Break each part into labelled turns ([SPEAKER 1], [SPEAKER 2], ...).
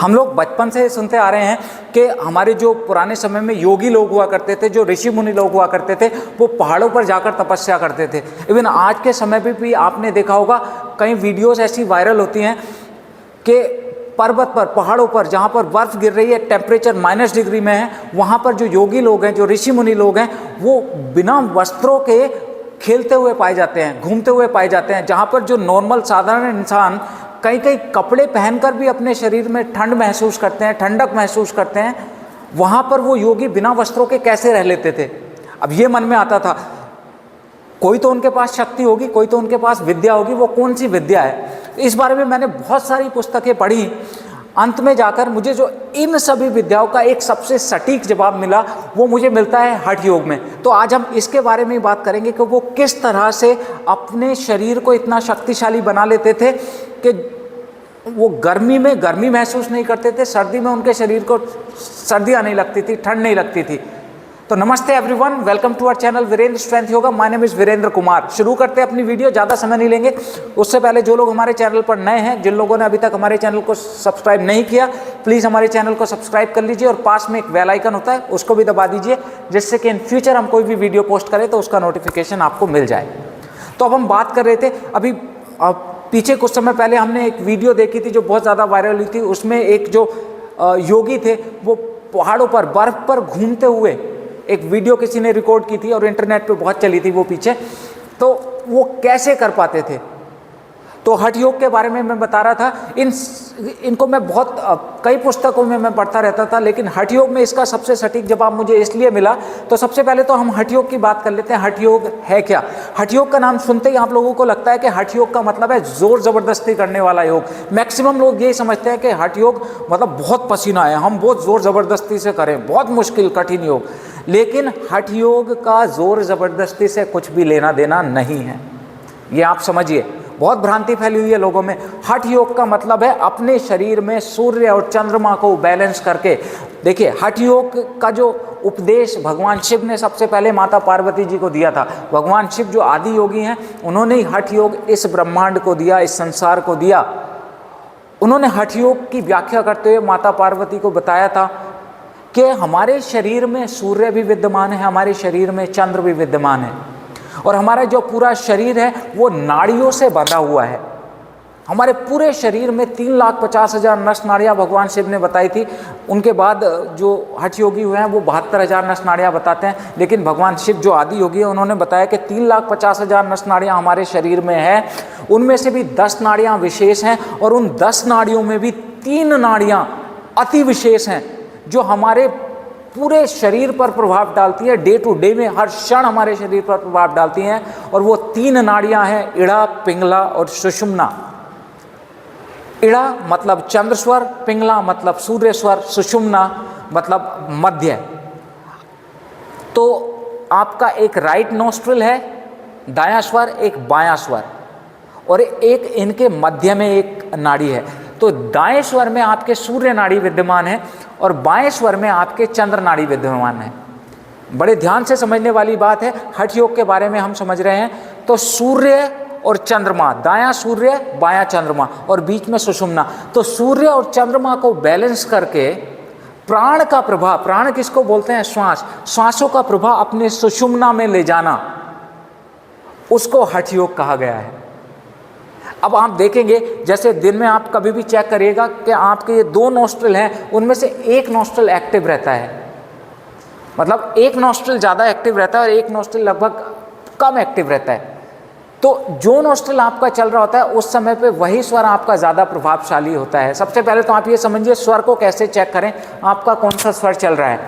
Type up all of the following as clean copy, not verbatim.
[SPEAKER 1] हम लोग बचपन से सुनते आ रहे हैं कि हमारे जो पुराने समय में योगी लोग हुआ करते थे, जो ऋषि मुनि लोग हुआ करते थे, वो पहाड़ों पर जाकर तपस्या करते थे। इवन आज के समय पे भी आपने देखा होगा कई वीडियोस ऐसी वायरल होती हैं कि पर्वत पर, पहाड़ों पर जहाँ पर बर्फ़ गिर रही है, टेम्परेचर -डिग्री में है, वहाँ पर जो योगी लोग हैं, जो ऋषि मुनि लोग हैं, वो बिना वस्त्रों के खेलते हुए पाए जाते हैं, घूमते हुए पाए जाते हैं। जहाँ पर जो नॉर्मल साधारण इंसान कई कई कपड़े पहनकर भी अपने शरीर में ठंड महसूस करते हैं, ठंडक महसूस करते हैं, वहाँ पर वो योगी बिना वस्त्रों के कैसे रह लेते थे। अब ये मन में आता था, कोई तो उनके पास शक्ति होगी, कोई तो उनके पास विद्या होगी, वो कौन सी विद्या है। इस बारे में मैंने बहुत सारी पुस्तकें पढ़ी। अंत में जाकर मुझे जो इन सभी विद्याओं का एक सबसे सटीक जवाब मिला, वो मुझे मिलता है हठ योग में। तो आज हम इसके बारे में बात करेंगे कि वो किस तरह से अपने शरीर को इतना शक्तिशाली बना लेते थे कि वो गर्मी में गर्मी महसूस नहीं करते थे, सर्दी में उनके शरीर को सर्दियाँ नहीं लगती थी, ठंड नहीं लगती थी। तो नमस्ते everyone, welcome to our channel Virendra strength yoga. My name is Virendra Kumar. शुरू करते हैं अपनी वीडियो, ज़्यादा समय नहीं लेंगे। उससे पहले जो लोग हमारे चैनल पर नए हैं, जिन लोगों ने अभी तक हमारे चैनल को सब्सक्राइब नहीं किया, प्लीज़ हमारे चैनल को सब्सक्राइब कर लीजिए और पास में एक बेल आइकन होता है, उसको भी दबा दीजिए, जिससे कि इन फ्यूचर हम कोई भी वीडियो पोस्ट करें तो उसका नोटिफिकेशन आपको मिल जाए। तो अब हम बात कर रहे थे, अभी पीछे कुछ समय पहले हमने एक वीडियो देखी थी जो बहुत ज़्यादा वायरल हुई थी। उसमें एक जो योगी थे, वो पहाड़ों पर बर्फ़ पर घूमते हुए एक वीडियो किसी ने रिकॉर्ड की थी और इंटरनेट पे बहुत चली थी वो पीछे। तो वो कैसे कर पाते थे, तो हठ योग के बारे में मैं बता रहा था। इनको मैं बहुत कई पुस्तकों में मैं पढ़ता रहता था, लेकिन हठ योग में इसका सबसे सटीक जवाब मुझे इसलिए मिला। तो सबसे पहले तो हम हठ योग की बात कर लेते हैं। हठ योग है क्या? हठ योग का नाम सुनते ही आप लोगों को लगता है कि हठ योग का मतलब है जोर ज़बरदस्ती करने वाला योग। मैक्सिमम लोग यही समझते हैं कि हठ योग मतलब बहुत पसीना है, हम बहुत ज़ोर ज़बरदस्ती से करें, बहुत मुश्किल कठिन योग। लेकिन हठ योग का जोर ज़बरदस्ती से कुछ भी लेना देना नहीं है, ये आप समझिए। बहुत भ्रांति फैली हुई है लोगों में। हठ योग का मतलब है अपने शरीर में सूर्य और चंद्रमा को बैलेंस करके। देखिए, हठ योग का जो उपदेश भगवान शिव ने सबसे पहले माता पार्वती जी को दिया था। भगवान शिव जो आदि योगी हैं, उन्होंने ही हठ योग इस ब्रह्मांड को दिया, इस संसार को दिया। उन्होंने हठ योग की व्याख्या करते हुए माता पार्वती को बताया था कि हमारे शरीर में सूर्य भी विद्यमान है, हमारे शरीर में चंद्र भी विद्यमान है, और हमारा जो पूरा शरीर है वो नाड़ियों से बंधा हुआ है। हमारे पूरे शरीर में 3,50,000 नस नाड़ियाँ भगवान शिव ने बताई थी। उनके बाद जो हठ योगी हुए हैं वो 72,000 नस नाड़ियाँ बताते हैं, लेकिन भगवान शिव जो आदि योगी है उन्होंने बताया कि 3,50,000 नस नाड़ियाँ हमारे शरीर में है। उनमें से भी 10 नाड़ियाँ विशेष हैं, और उन 10 नाड़ियों में भी 3 नाड़ियाँ अति विशेष हैं जो हमारे पूरे शरीर पर प्रभाव डालती है। डे टू डे में हर क्षण हमारे शरीर पर प्रभाव डालती हैं, और वो 3 नाड़ियां हैं, इड़ा, पिंगला और सुषुम्ना। इड़ा मतलब चंद्र स्वर, पिंगला मतलब सूर्य स्वर, सुषुम्ना मतलब मध्य। तो आपका एक राइट नोस्ट्रिल है, दायां स्वर, एक बायां स्वर, और एक इनके मध्य में एक नाड़ी है। तो दाएं स्वर में आपके सूर्य नाड़ी विद्यमान है और बाएं स्वर में आपके चंद्र नाड़ी विद्यमान है। बड़े ध्यान से समझने वाली बात है। हठ योग के बारे में हम समझ रहे हैं, तो सूर्य और चंद्रमा, दायां सूर्य बायां चंद्रमा और बीच में सुषुम्ना। तो सूर्य और चंद्रमा को बैलेंस करके प्राण का प्रभाव, प्राण किसको बोलते हैं? श्वास, श्वासों का प्रभाव अपने सुषुम्ना में ले जाना, उसको हठ योग कहा गया है। अब आप देखेंगे, जैसे दिन में आप कभी भी चेक करिएगा कि आपके ये 2 नोस्ट्रिल हैं, उनमें से एक नोस्ट्रिल एक्टिव रहता है, मतलब एक नोस्ट्रिल ज़्यादा एक्टिव रहता है और एक नोस्ट्रिल लगभग कम एक्टिव रहता है। तो जो नोस्ट्रिल आपका चल रहा होता है उस समय पे वही स्वर आपका ज़्यादा प्रभावशाली होता है। सबसे पहले तो आप ये समझिए स्वर को कैसे चेक करें, आपका कौन सा स्वर चल रहा है।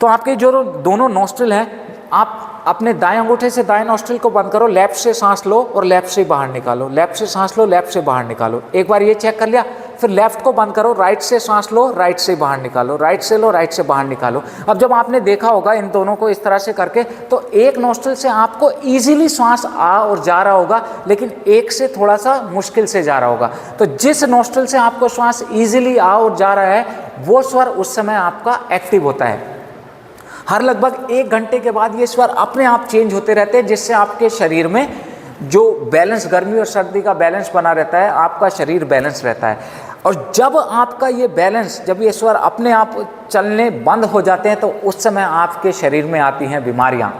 [SPEAKER 1] तो आपके जो दोनों नोस्ट्रिल हैं, आप अपने दाएं अंगूठे से दाएं नोस्ट्रिल को बंद करो, लेफ्ट से सांस लो और लेफ्ट से बाहर निकालो, लेफ्ट से सांस लो, लेफ्ट से बाहर निकालो। एक बार ये चेक कर लिया, फिर लेफ्ट को बंद करो, राइट से सांस लो, राइट से बाहर निकालो, राइट से लो, राइट से बाहर निकालो। अब जब आपने देखा होगा इन दोनों को इस तरह से करके, तो एक नोस्ट्रिल से आपको ईजिली सांस आ और जा रहा होगा, लेकिन एक से थोड़ा सा मुश्किल से जा रहा होगा। तो जिस नोस्ट्रिल से आपको सांस ईजिली आ और जा रहा है, वो स्वर उस समय आपका एक्टिव होता है। हर लगभग 1 घंटे के बाद ये स्वर अपने आप चेंज होते रहते हैं, जिससे आपके शरीर में जो बैलेंस, गर्मी और सर्दी का बैलेंस बना रहता है, आपका शरीर बैलेंस रहता है। और जब आपका ये बैलेंस, जब ये स्वर अपने आप चलने बंद हो जाते हैं तो उस समय आपके शरीर में आती हैं बीमारियां।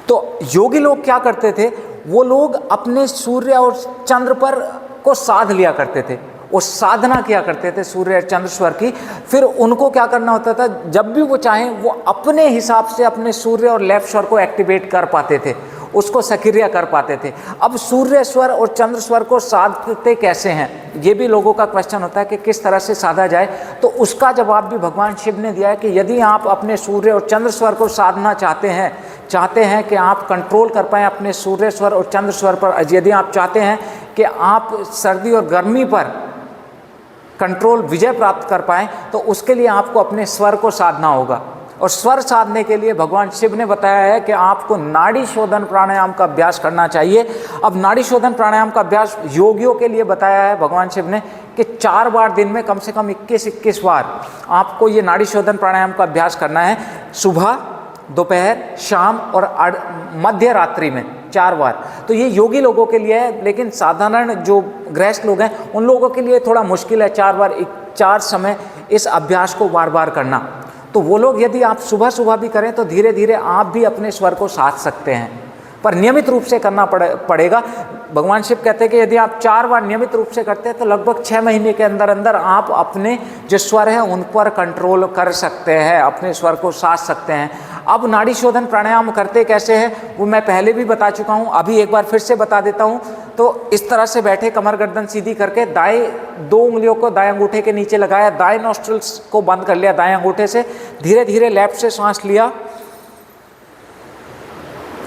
[SPEAKER 1] तो योगी लोग क्या करते थे, वो लोग अपने सूर्य और चंद्र पर को साध लिया करते थे, वो साधना किया करते थे सूर्य और चंद्र स्वर की। फिर उनको क्या करना होता था, जब भी वो चाहें वो अपने हिसाब से अपने सूर्य और लेफ्ट स्वर को एक्टिवेट कर पाते थे, उसको सक्रिय कर पाते थे। अब सूर्य स्वर और चंद्र स्वर को साधते कैसे हैं, ये भी लोगों का क्वेश्चन होता है कि किस तरह से साधा जाए। तो उसका जवाब भी भगवान शिव ने दिया है कि यदि आप अपने सूर्य और चंद्र स्वर को साधना चाहते हैं कि आप कंट्रोल कर पाएँ अपने सूर्य स्वर और चंद्र स्वर पर, यदि आप चाहते हैं कि आप सर्दी और गर्मी पर कंट्रोल विजय प्राप्त कर पाएँ, तो उसके लिए आपको अपने स्वर को साधना होगा। और स्वर साधने के लिए भगवान शिव ने बताया है कि आपको नाड़ी शोधन प्राणायाम का अभ्यास करना चाहिए। अब नाड़ी शोधन प्राणायाम का अभ्यास योगियों के लिए बताया है भगवान शिव ने कि 4 बार दिन में कम से कम 21 बार आपको ये नाड़ी शोधन प्राणायाम का अभ्यास करना है। सुबह, दोपहर, शाम और मध्य रात्रि में 4 बार। तो ये योगी लोगों के लिए है, लेकिन साधारण जो गृहस्थ लोग हैं उन लोगों के लिए थोड़ा मुश्किल है 4 बार 4 समय इस अभ्यास को बार बार करना। तो वो लोग, यदि आप सुबह सुबह भी करें तो धीरे धीरे आप भी अपने स्वर को साध सकते हैं, पर नियमित रूप से करना पड़ेगा। भगवान शिव कहते हैं कि यदि आप 4 बार नियमित रूप से करते हैं तो लगभग 6 महीने के अंदर अंदर आप अपने जो स्वर हैं उन पर कंट्रोल कर सकते हैं, अपने स्वर को साध सकते हैं। अब नाड़ी शोधन प्राणायाम करते कैसे हैं वो मैं पहले भी बता चुका हूँ, अभी एक बार फिर से बता देता हूँ। तो इस तरह से बैठे, कमर गर्दन सीधी करके, दाएं 2 उंगलियों को दाएं अंगूठे के नीचे लगाया, दाएं नॉस्ट्रिल्स को बंद कर लिया दाएं अंगूठे से, धीरे धीरे लेफ्ट से सांस लिया,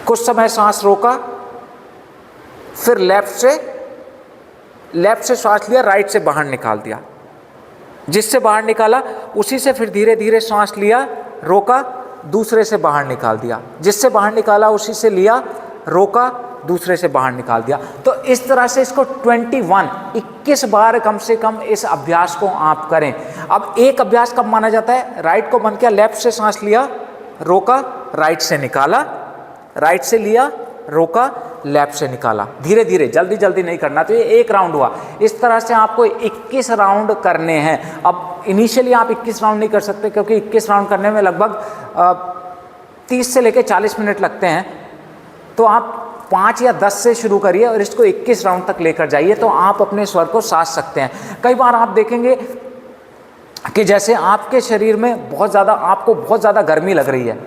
[SPEAKER 1] कुछ समय सांस रोका, फिर लेफ्ट से सांस लिया, राइट से बाहर निकाल दिया, जिससे बाहर निकाला उसी से फिर धीरे धीरे सांस लिया, रोका, दूसरे से बाहर निकाल दिया, जिससे बाहर निकाला उसी से लिया, रोका, दूसरे से बाहर निकाल दिया। तो इस तरह से इसको 21 बार कम से कम इस अभ्यास को आप करें। अब एक अभ्यास कब माना जाता है, राइट को बंद किया, लेफ्ट से सांस लिया, रोका, राइट से निकाला, राइट से लिया, रोका, लेफ्ट से निकाला, धीरे धीरे, जल्दी जल्दी नहीं करना। तो ये 1 राउंड हुआ। इस तरह से आपको 21 राउंड करने हैं। अब इनिशियली आप 21 राउंड नहीं कर सकते क्योंकि 21 राउंड करने में लगभग 30 से लेकर 40 मिनट लगते हैं। तो आप 5 या 10 से शुरू करिए और इसको 21 राउंड तक लेकर जाइए, तो आप अपने स्वर को साध सकते हैं। कई बार आप देखेंगे कि जैसे आपके शरीर में आपको बहुत ज़्यादा गर्मी लग रही है,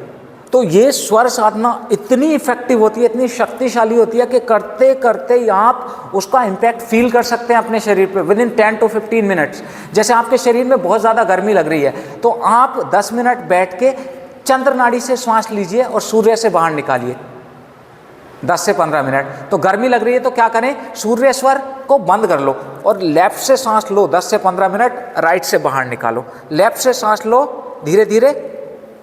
[SPEAKER 1] तो ये स्वर साधना इतनी इफेक्टिव होती है, इतनी शक्तिशाली होती है कि करते करते ही आप उसका इम्पैक्ट फील कर सकते हैं अपने शरीर पे विद इन 10 to 15 मिनट्स। जैसे आपके शरीर में बहुत ज़्यादा गर्मी लग रही है तो आप 10 मिनट बैठ के चंद्र नाड़ी से श्वास लीजिए और सूर्य से बाहर निकालिए 10 से 15 मिनट। तो गर्मी लग रही है तो क्या करें, सूर्य स्वर को बंद कर लो और लेफ्ट से सांस लो 10 से 15 मिनट, राइट से बाहर निकालो, लेफ्ट से सांस लो, धीरे धीरे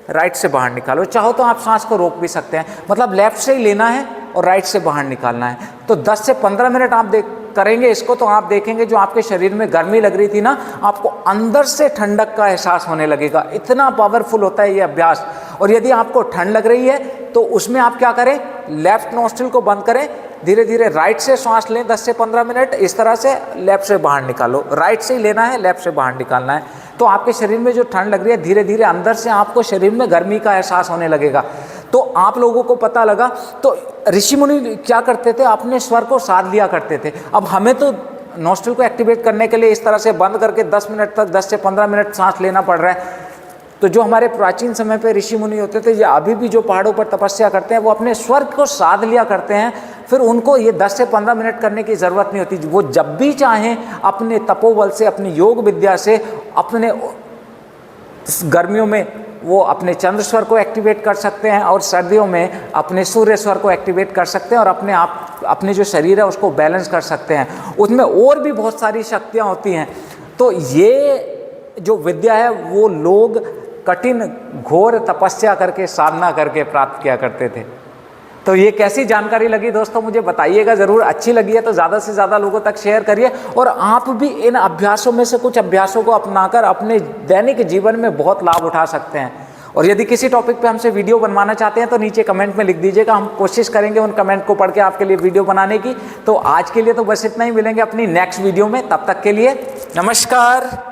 [SPEAKER 1] राइट से बाहर निकालो। चाहो तो आप सांस को रोक भी सकते हैं, मतलब लेफ्ट से ही लेना है और राइट से बाहर निकालना है। तो 10 से 15 मिनट आप करेंगे इसको तो आप देखेंगे जो आपके शरीर में गर्मी लग रही थी ना, आपको अंदर से ठंडक का एहसास होने लगेगा। इतना पावरफुल होता है ये अभ्यास। और यदि आपको ठंड लग रही है तो उसमें आप क्या करें, लेफ्ट नॉस्ट्रिल को बंद करें, धीरे धीरे राइट से सांस लें 10 से 15 मिनट, इस तरह से लेफ्ट से बाहर निकालो, राइट से ही लेना है, लेफ्ट से बाहर निकालना है। तो आपके शरीर में जो ठंड लग रही है धीरे धीरे अंदर से आपको शरीर में गर्मी का एहसास होने लगेगा। तो आप लोगों को पता लगा, तो ऋषि मुनि क्या करते थे, अपने स्वर को साध लिया करते थे। अब हमें तो नॉस्ट्रिल को एक्टिवेट करने के लिए इस तरह से बंद करके 10 मिनट तक 10 से 15 मिनट सांस लेना पड़ रहा है। तो जो हमारे प्राचीन समय पे ऋषि मुनि होते थे या अभी भी जो पहाड़ों पर तपस्या करते हैं वो अपने स्वर को साध लिया करते हैं, फिर उनको ये 10 से 15 मिनट करने की ज़रूरत नहीं होती। वो जब भी चाहें अपने तपोबल से, अपनी योग विद्या से, अपने गर्मियों में वो अपने चंद्र स्वर को एक्टिवेट कर सकते हैं और सर्दियों में अपने सूर्य स्वर को एक्टिवेट कर सकते हैं और अपने जो शरीर है उसको बैलेंस कर सकते हैं। उसमें और भी बहुत सारी शक्तियाँ होती हैं। तो ये जो विद्या है वो लोग कठिन घोर तपस्या करके, साधना करके प्राप्त किया करते थे। तो ये कैसी जानकारी लगी दोस्तों, मुझे बताइएगा ज़रूर। अच्छी लगी है तो ज़्यादा से ज़्यादा लोगों तक शेयर करिए और आप भी इन अभ्यासों में से कुछ अभ्यासों को अपनाकर अपने दैनिक जीवन में बहुत लाभ उठा सकते हैं। और यदि किसी टॉपिक पे हमसे वीडियो बनवाना चाहते हैं तो नीचे कमेंट में लिख दीजिएगा, हम कोशिश करेंगे उन कमेंट को पढ़ के आपके लिए वीडियो बनाने की। तो आज के लिए तो बस इतना ही, मिलेंगे अपनी नेक्स्ट वीडियो में, तब तक के लिए नमस्कार।